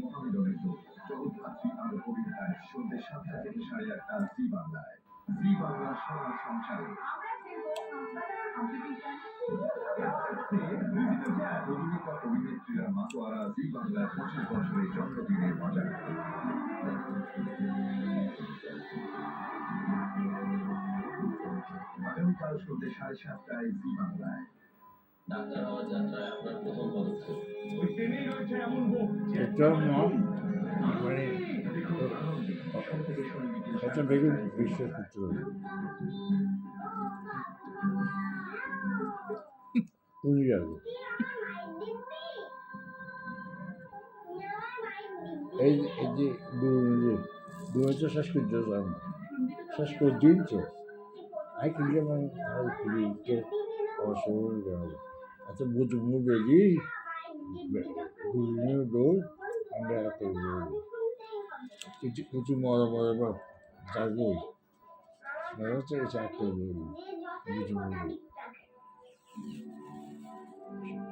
মহামিলনের দৌড় জগদ্ধাত্রী আরো পরিণতায় সন্ধ্যে ৭টা থেকে ৮:৩০ জি বাংলায়। জি বাংলা সবার সংসারে অভিনেতা অভিনেত্রীরা মাতোয়ারা জি বাংলার 25 বছরের জন্মদিনের মজা। আগামীকাল সন্ধ্যে 7:30 জি বাংলায়। ডাক্তার হওয়ার যাত্রায় আপনার প্রথম পদক্ষেপ ওই ট্রেনেই রয়েছে এমন বোধ মানে আচ্ছা বেগুন বিশ্বাস করতে হবে কোন যাবে এই যে দুটো শেষ করতে যাম শেষ করে দিন তো আই কিন্তু মানে আর কি অসুবিধা যাবে আচ্ছা বুঝু বেরি বিভিন্ন দৌড় আমরা কিছু মজা মজা যাবই হচ্ছে চারটে বুঝু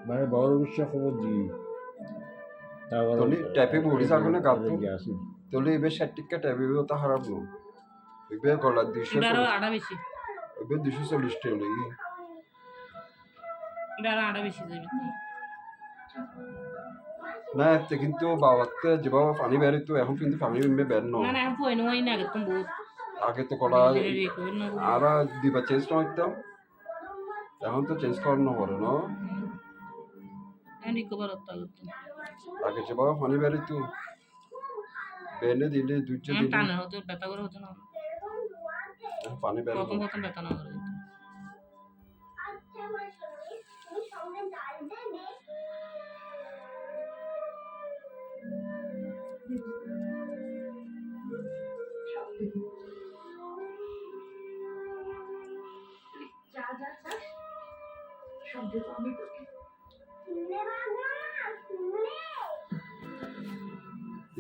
মানে বড় বিষয় খবর দিই তলি ট্যাপে বড়ি যাগনে গাতো তলি এবে 60 টিকা ট্যাপে তো খারাপ নো এবে গলা 200 এটারও আড়া বেশি এবে 240 টাকা লাগি এটারও আড়া বেশি যাবে না এতে কিন্তু বাবাতে যেভাবে পানি বেরিত এখন কিন্তু পানি বের ন না না এখন পয়নো হয় না একদম বহুত আগে তো কলা আর দিবা চেঞ্জ করতাম এখন তো চেঞ্জ করানো পারে না রিকভার হতে আগে যেভাবে পানি বেরিত বেনে দিলে দুইটা দিলে টানে হতে ব্যথা করে হতো না পানি বের প্রথম প্রথম ব্যথা না করে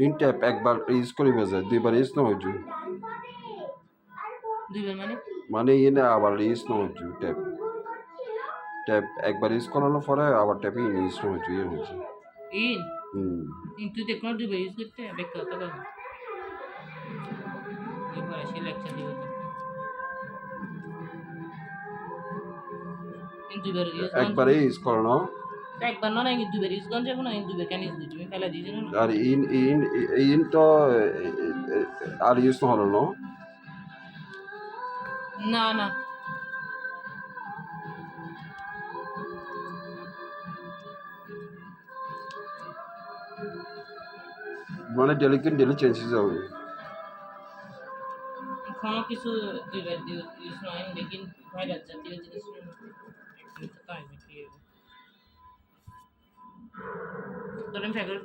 ইন ট্যাপ একবার ইউজ করিবে যায় দুইবার ইউজ না হইজু দুইবার মানে ইনে আবার ইউজ না হইজু ট্যাপ ট্যাপ একবার ইউজ করানোর পরে আবার ট্যাপ ইউজ না হইজু ইয়ে হইজু কিন্তু দেখো দুইবার ইউজ করতে ব্যাখ্যা হতে পারবে এবার এসে লেকচার দিবে একবারে ইউজ করানো একবার না কিন্তু দুইবার ইউজ করা যাবে না দুইবার কেন ইউজ তুমি ফেলা দিয়েছো না আর ইন তো আর ইউজ না হলো না না মানে ডেলি চেঞ্জেস হবে কোনো কিছু দুইবার ইউজ নয় লেকিন ভাইরাস জাতীয় জিনিস তাই ধরেন ফেব্রুয়ারি